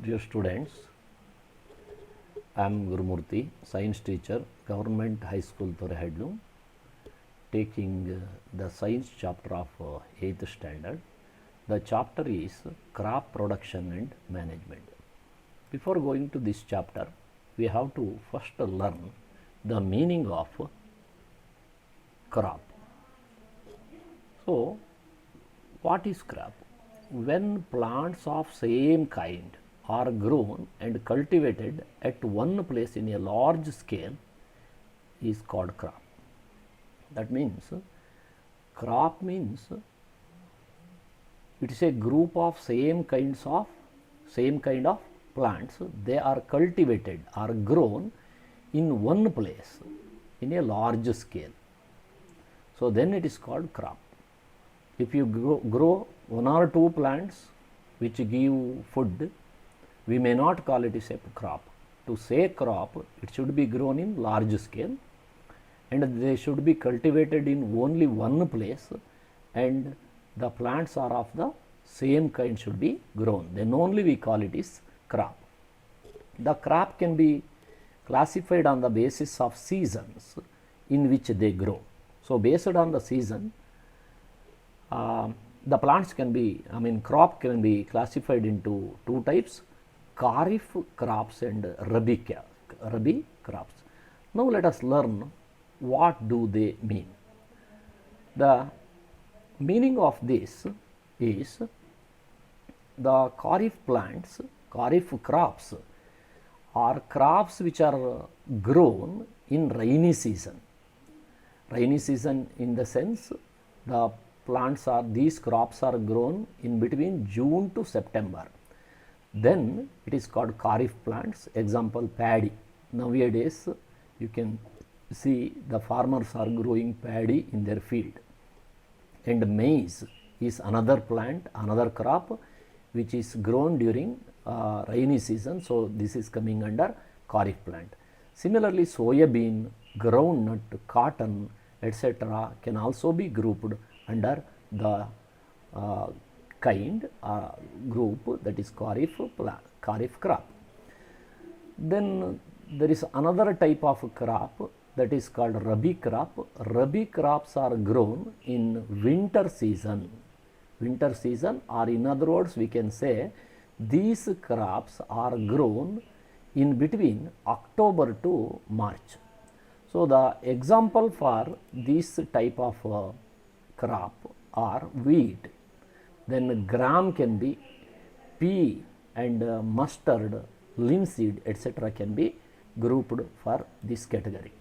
Dear students, I am Gurumurthy, science teacher, Government High School, Torehedlu, taking the science chapter of 8th standard. The chapter is crop production and management. Before going to this chapter, we have to first learn the meaning of crop. So, what is crop? When plants of same kind are grown and cultivated at one place in a large scale is called crop. That means crop means it is a group of same kind of plants. They are cultivated or grown in one place in a large scale. So then it is called crop. If you grow one or two plants which give food, we may not call it a crop. To say crop, it should be grown in large scale and they should be cultivated in only one place, and the plants are of the same kind should be grown. Then only we call it is crop. The crop can be classified on the basis of seasons in which they grow. So based on the season, the plants can be, crop can be classified into two types: Kharif crops and Rabi crops. Now let us learn what do they mean. The meaning of this is the Kharif plants, Kharif crops are crops which are grown in rainy season. Rainy season in the sense these crops are grown in between June to September. Then it is called Kharif plants. Example, paddy. Nowadays you can see the farmers are growing paddy in their field. And maize is another plant, another crop which is grown during rainy season. So this is coming under Kharif plant. Similarly, soybean, groundnut, cotton, etc. can also be grouped under the group that is Kharif crop. Then there is another type of crop that is called Rabi crop. Rabi crops are grown in winter season. Winter season, or in other words we can say these crops are grown in between October to March. So the example for this type of crop are wheat. Then gram can be pea, and mustard, linseed, etc. can be grouped for this category.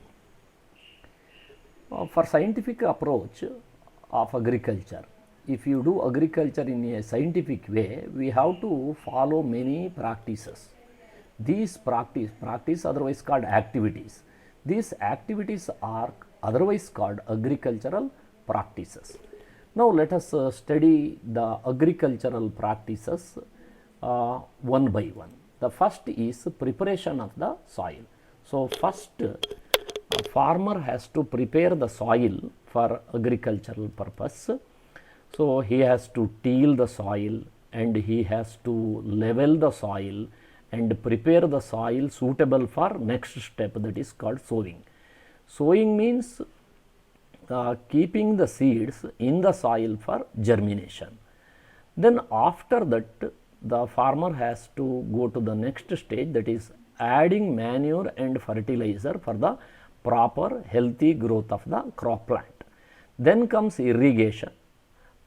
For scientific approach of agriculture, if you do agriculture in a scientific way, we have to follow many practices. These practice otherwise called activities. These activities are otherwise called agricultural practices. Now let us study the agricultural practices one by one. The first is preparation of the soil. So first, a farmer has to prepare the soil for agricultural purpose. So he has to till the soil and he has to level the soil and prepare the soil suitable for next step, that is called sowing. Sowing means keeping the seeds in the soil for germination. Then after that, the farmer has to go to the next stage, that is adding manure and fertilizer for the proper healthy growth of the crop plant. Then comes irrigation.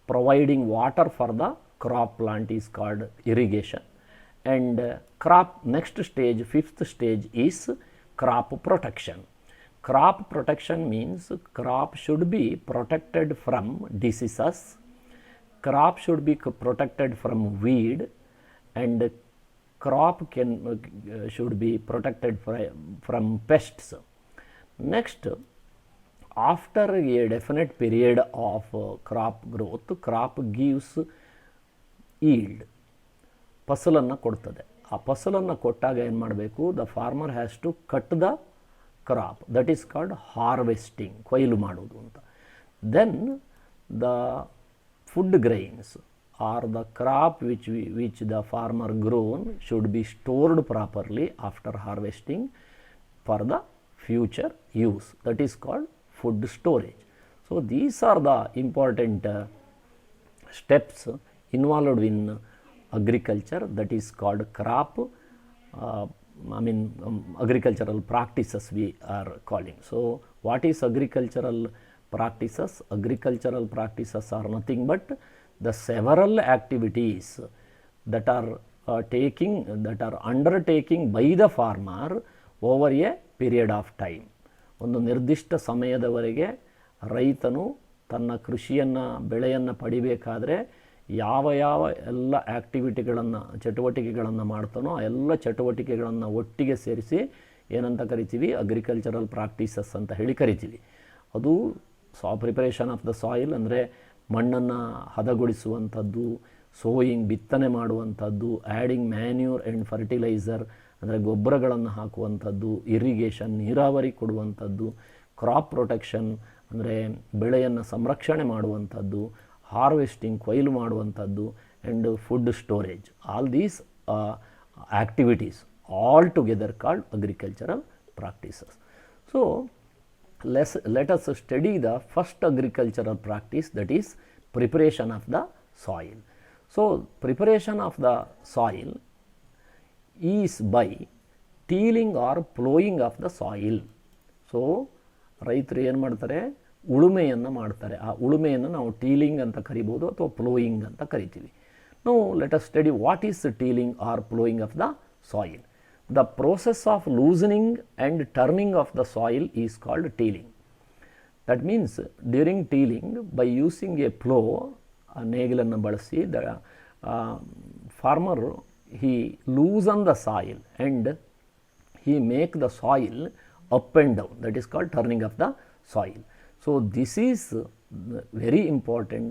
Providing water for the crop plant is called irrigation. And next stage, fifth stage is crop protection. Crop protection means crop should be protected from diseases, crop should be protected from weed, and crop should be protected from pests. Next, after a definite period of crop growth, crop gives yield. ಫಸಲನ್ನು ಕೊಡ್ತದೆ. ಆ ಫಸಲನ್ನು ಕೊಟ್ಟಾಗ ಏನು ಮಾಡಬೇಕು? The farmer has to cut the crop, that is called harvesting, ಕೊಯ್ಲು ಮಾಡೋದು ಅಂತ. Then the food grains, or the crop which the farmer grown should be stored properly after harvesting for the future use. That is called food storage. So these are the important steps involved in agriculture, that is called crop agricultural practices we are calling. So what is agricultural practices? Agricultural practices are nothing but the several activities that are undertaking by the farmer over a period of time. ಒಂದು ನಿರ್ದಿಷ್ಟ ಸಮಯದವರೆಗೆ ರೈತನು ತನ್ನ ಕೃಷಿಯನ್ನು ಬೆಳೆಯನ್ನು ಪಡಿಬೇಕಾದರೆ ಯಾವ ಎಲ್ಲ ಚಟುವಟಿಕೆಗಳನ್ನು ಮಾಡ್ತಾನೋ ಆ ಎಲ್ಲ ಚಟುವಟಿಕೆಗಳನ್ನು ಒಟ್ಟಿಗೆ ಸೇರಿಸಿ ಏನಂತ ಕರಿತೀವಿ? ಅಗ್ರಿಕಲ್ಚರಲ್ ಪ್ರಾಕ್ಟೀಸಸ್ ಅಂತ ಹೇಳಿ ಕರಿತೀವಿ. ಅದು ಪ್ರಿಪರೇಷನ್ ಆಫ್ ದ ಸಾಯಿಲ್ ಅಂದರೆ ಮಣ್ಣನ್ನು ಹದಗೊಳಿಸುವಂಥದ್ದು, ಸೋಯಿಂಗ್ ಬಿತ್ತನೆ ಮಾಡುವಂಥದ್ದು, ಆ್ಯಡಿಂಗ್ ಮ್ಯಾನ್ಯೂರ್ ಆ್ಯಂಡ್ ಫರ್ಟಿಲೈಸರ್ ಅಂದರೆ ಗೊಬ್ಬರಗಳನ್ನು ಹಾಕುವಂಥದ್ದು, ಇರಿಗೇಷನ್ ನೀರಾವರಿ ಕೊಡುವಂಥದ್ದು, ಕ್ರಾಪ್ ಪ್ರೊಟೆಕ್ಷನ್ ಅಂದರೆ ಬೆಳೆಯನ್ನು ಸಂರಕ್ಷಣೆ ಮಾಡುವಂಥದ್ದು, ಹಾರ್ವೆಸ್ಟಿಂಗ್ ಕೊಯ್ಲು ಮಾಡುವಂಥದ್ದು, and food storage. All these activities all together called agricultural practices. So let us study the first agricultural practice, that is preparation of the soil. So preparation of the soil is by tilling or plowing of the soil. So ರೈತರು ಏನು ಮಾಡ್ತಾರೆ? ಉಳುಮೆಯನ್ನು ಮಾಡ್ತಾರೆ. ಆ ಉಳುಮೆಯನ್ನು ನಾವು ಟೀಲಿಂಗ್ ಅಂತ ಕರಿಬೋದು ಅಥವಾ ploughing ಅಂತ ಕರಿತೀವಿ. Now let us study what is tilling or plowing of the soil. The process of loosening and turning of the soil is called tilling. That means during tilling, by using a plow, ನೇಗಿಲನ್ನು ಬಳಸಿ the farmer he loosen the soil and he make the soil up and down. That is called turning of the soil. So this is very important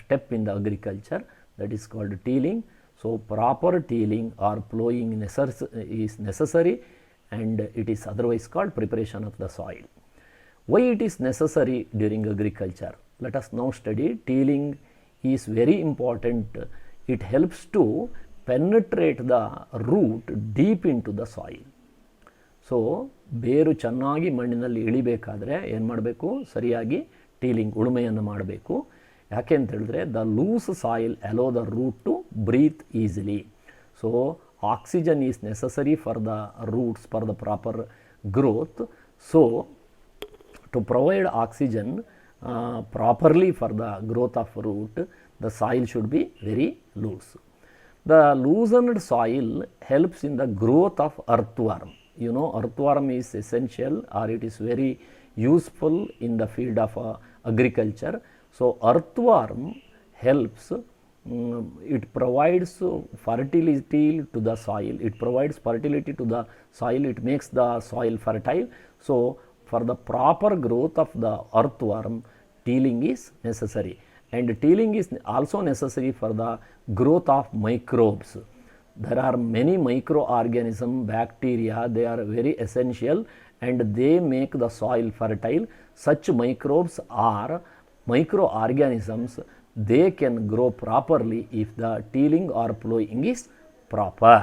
step in the agriculture, that is called tilling. So proper tilling or plowing is necessary, and it is otherwise called preparation of the soil. Why it is necessary during agriculture? Let us now study. Tilling is very important. It helps to penetrate the root deep into the soil. So ಬೇರು ಚೆನ್ನಾಗಿ ಮಣ್ಣಿನಲ್ಲಿ ಇಳಿಬೇಕಾದ್ರೆ ಏನು ಮಾಡಬೇಕು? ಸರಿಯಾಗಿ ಟೀಲಿಂಗ್ ಉಳುಮೆಯನ್ನು ಮಾಡಬೇಕು. ಯಾಕೆ ಅಂತ ಹೇಳಿದ್ರೆ the loose soil allow the root to breathe easily. So oxygen is necessary for the roots for the proper growth. So to provide oxygen properly for the growth of root, the soil should be very loose. The loosened soil helps in the growth of earthworm. You know, earthworm is essential, or it is very useful in the field of agriculture. So earthworm helps, it provides fertility to the soil, it provides fertility to the soil, it makes the soil fertile. So for the proper growth of the earthworm, tilling is necessary, and tilling is also necessary for the growth of microbes. There are many microorganisms, bacteria, they are very essential and they make the soil fertile. Such microbes are microorganisms, they can grow properly if the tilling or plowing is proper.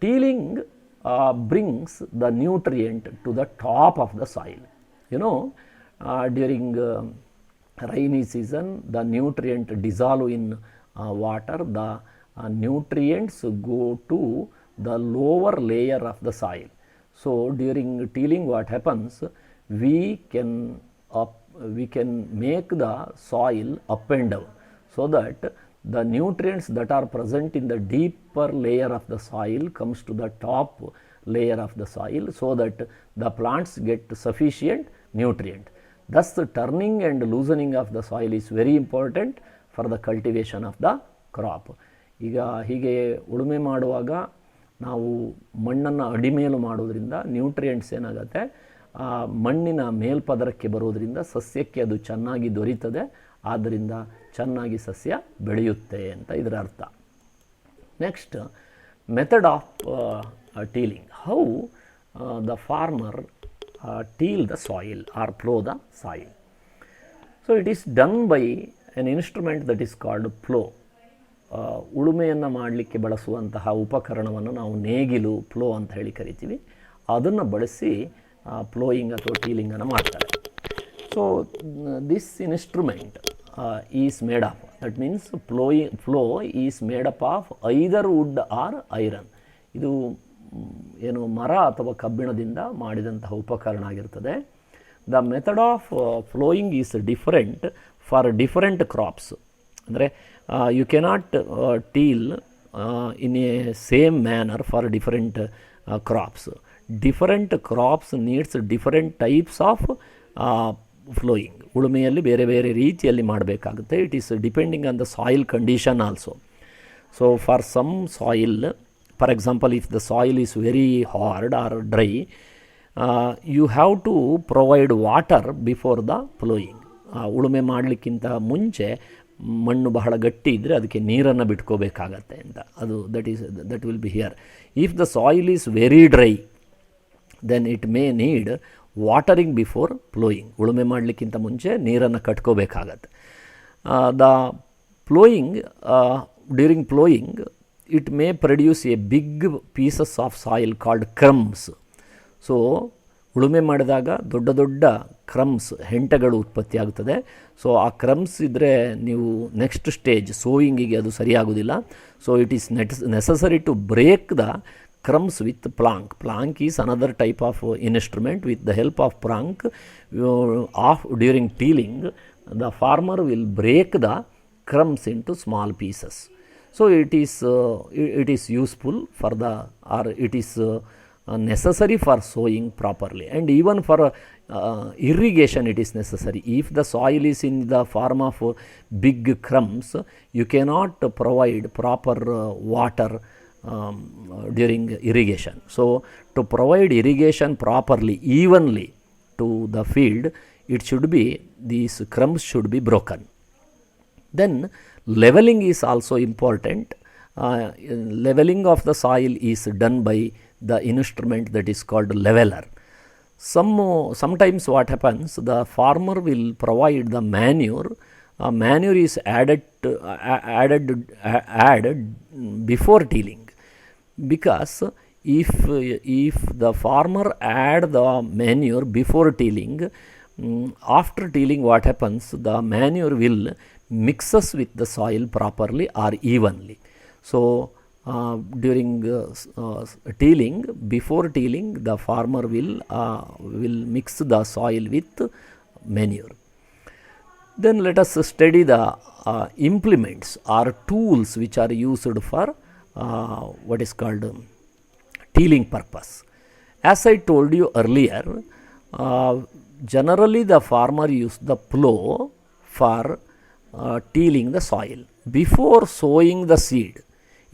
Tilling brings the nutrient to the top of the soil. You know, during rainy season, the nutrient dissolve in water, the nutrients go to the lower layer of the soil. So during tilling, what happens, we can make the soil up and down, so that the nutrients that are present in the deeper layer of the soil comes to the top layer of the soil, so that the plants get sufficient nutrient. Thus the turning and loosening of the soil is very important for the cultivation of the crop. ಈಗ ಹೀಗೆ ಉಳುಮೆ ಮಾಡುವಾಗ ನಾವು ಮಣ್ಣನ್ನು ಅಡಿಮೇಲು ಮಾಡೋದ್ರಿಂದ nutrients ಏನಾಗುತ್ತೆ, ಮಣ್ಣಿನ ಮೇಲ್ಪದರಕ್ಕೆ ಬರೋದ್ರಿಂದ ಸಸ್ಯಕ್ಕೆ ಅದು ಚೆನ್ನಾಗಿ ದೊರೀತದೆ, ಆದ್ದರಿಂದ ಚೆನ್ನಾಗಿ ಸಸ್ಯ ಬೆಳೆಯುತ್ತೆ ಅಂತ ಇದರ ಅರ್ಥ. Next, method of tilling. How the farmer till the soil or plow the soil. So it is done by an instrument that is called plow. ಉಳುಮೆಯನ್ನು ಮಾಡಲಿಕ್ಕೆ ಬಳಸುವಂತಹ ಉಪಕರಣವನ್ನು ನಾವು ನೇಗಿಲು ಪ್ಲೋ ಅಂತ ಹೇಳಿ ಕರಿತೀವಿ. ಅದನ್ನು ಬಳಸಿ ಪ್ಲೋಯಿಂಗ್ ಅಥವಾ ಟೀಲಿಂಗನ್ನು ಮಾಡ್ತಾರೆ. So this instrument is made of, that means plough is made up of either wood or iron. ಇದು ಏನು ಮರ ಅಥವಾ ಕಬ್ಬಿಣದಿಂದ ಮಾಡಿದಂತಹ ಉಪಕರಣ ಆಗಿರ್ತದೆ. The method of ploughing is different for different crops. ಅಂದರೆ you cannot till in a same manner for different crops. Different crops needs different types of ploughing. ಉಳುಮೆಯಲ್ಲಿ ಬೇರೆ ಬೇರೆ ರೀತಿಯಲ್ಲಿ ಮಾಡಬೇಕಾಗುತ್ತೆ. It is depending on the soil condition also. So for some soil, for example, if the soil is very hard or dry, you have to provide water before the ploughing. ಉಳುಮೆ ಮಾಡಲಿಕ್ಕಿಂತ ಮುಂಚೆ ಮಣ್ಣು ಬಹಳ ಗಟ್ಟಿ ಇದ್ದರೆ ಅದಕ್ಕೆ ನೀರನ್ನು ಬಿಟ್ಕೋಬೇಕಾಗತ್ತೆ ಅಂತ. ಅದು that will be here. If the soil is very dry, then it may need watering before ploughing. ಉಳುಮೆ ಮಾಡಲಿಕ್ಕಿಂತ ಮುಂಚೆ ನೀರನ್ನು ಕಟ್ಕೋಬೇಕಾಗತ್ತೆ. The ploughing, during ploughing it may produce a big pieces of soil called crumbs. So ಉಳುಮೆ ಮಾಡಿದಾಗ ದೊಡ್ಡ ದೊಡ್ಡ crumbs, ಹೆಂಟೆಗಳು ಉತ್ಪತ್ತಿ ಆಗುತ್ತದೆ. ಸೊ ಆ ಕ್ರಮ್ಸ್ ಇದ್ದರೆ ನೀವು ನೆಕ್ಸ್ಟ್ ಸ್ಟೇಜ್ ಸೋಯಿಂಗಿಗೆ ಅದು ಸರಿಯಾಗೋದಿಲ್ಲ. So it is necessary to break the crumbs with plank. Plank is another type of instrument. With the help of plank, during tealing, the farmer will break the crumbs into small pieces. So it is useful for the, or it is necessary for sowing properly, and even for irrigation it is necessary. If the soil is in the form of big crumbs, you cannot provide proper water during irrigation. So to provide irrigation properly, evenly to the field, it should be, these crumbs should be broken. Then leveling is also important. Leveling of the soil is done by the instrument that is called leveler. Sometimes what happens, the farmer will provide the manure. Manure is added before tilling, because if the farmer add the manure before tilling, after tilling what happens, the manure will mixes with the soil properly or evenly. So during tilling, before tilling, the farmer will mix the soil with manure. Then let us study the implements or tools which are used for what is called tilling purpose. As I told you earlier, generally the farmer use the plow for tilling the soil. Before sowing the seed,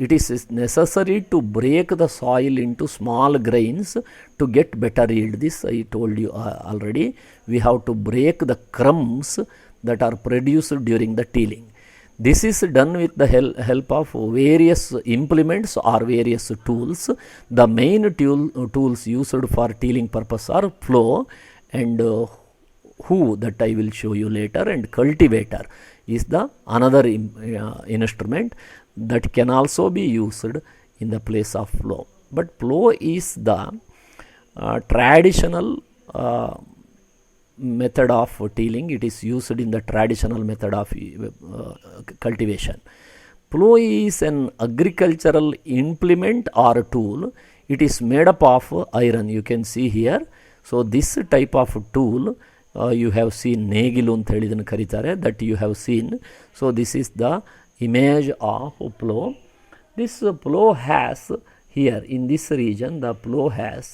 it is necessary to break the soil into small grains to get better yield. This I told you already. We have to break the crumbs that are produced during the tilling. This is done with the help of various implements or various tools. The main tools used for tilling purpose are plow and hoe, that I will show you later, and cultivator is the another instrument that can also be used in the place of plow. But plow is the traditional method of tilling. It is used in the traditional method of cultivation. Plow is an agricultural implement or tool. It is made up of iron. You can see here. So this type of tool, you have seen ನೇಗಿಲು ಅಂತ ಹೇಳಿ ಇದನ್ನು ಕರೀತಾರೆ, that you have seen. So this is the image of plow. This plow has here in this region, the plow has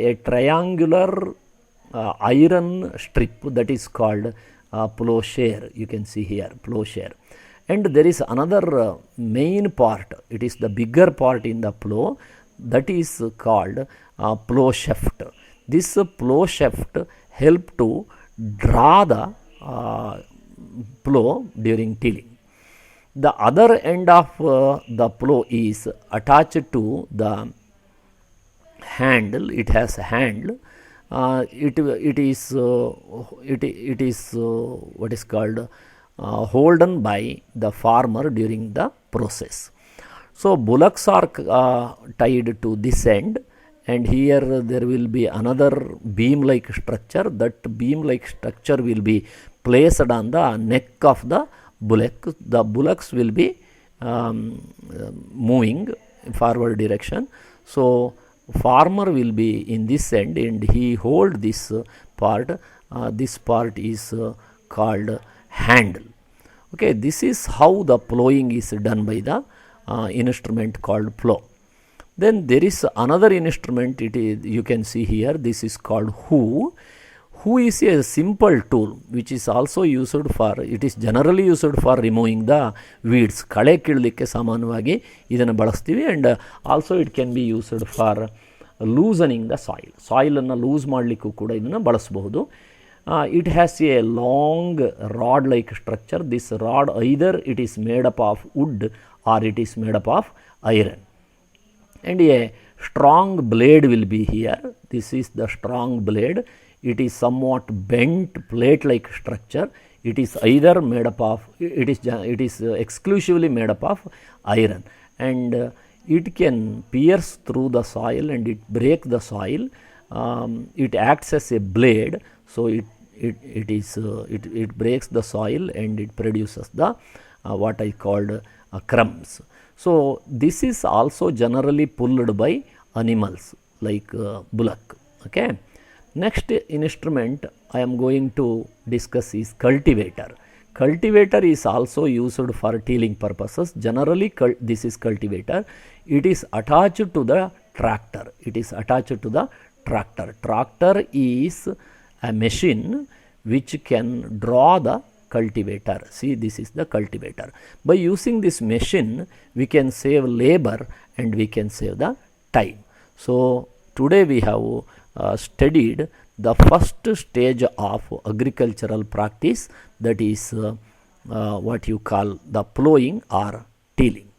a triangular iron strip that is called plowshare. You can see here plowshare, and there is another main part. It is the bigger part in the plow, that is called plow shaft. This plow shaft help to draw the plow during tilling. The other end of the plow is attached to the handle. It has a handle. It is what is called holden by the farmer during the process. So bullocks are tied to this end, and here there will be another beam like structure. That beam like structure will be placed on the neck of the bullock. The bullocks will be moving forward direction. So farmer will be in this end and he hold this part. This part is called handle. Okay, this is how the plowing is done by the instrument called plow. Then there is another instrument, it is, you can see here, this is called hoe. Hoe is a simple tool which is also used for, it is generally used for removing the weeds. ಕಳೆ ಕೀಳಲಿಕ್ಕೆ ಸಾಮಾನ್ಯವಾಗಿ ಇದನ್ನು ಬಳಸ್ತೀವಿ, and also it can be used for loosening the soil. ಸಾಯಿಲನ್ನು loose ಮಾಡಲಿಕ್ಕೂ ಕೂಡ ಇದನ್ನು ಬಳಸಬಹುದು. It has a long rod like structure. This rod either it is made up of wood or it is made up of iron, and a strong blade will be here. This is the strong blade. It is somewhat bent plate like structure. It is either made up of, it is exclusively made up of iron, and it can pierce through the soil and it break the soil. It acts as a blade, so it breaks the soil and it produces the what I called crumbs. So this is also generally pulled by animals like bullock. Okay. Next instrument I am going to discuss is cultivator. Cultivator is also used for tilling purposes. Generally this is cultivator. It is attached to the tractor. It is attached to the tractor. Tractor is a machine which can draw the cultivator. See, this is the cultivator. By using this machine we can save labor and we can save the time. So today we have studied the first stage of agricultural practice, that is what you call the plowing or tilling.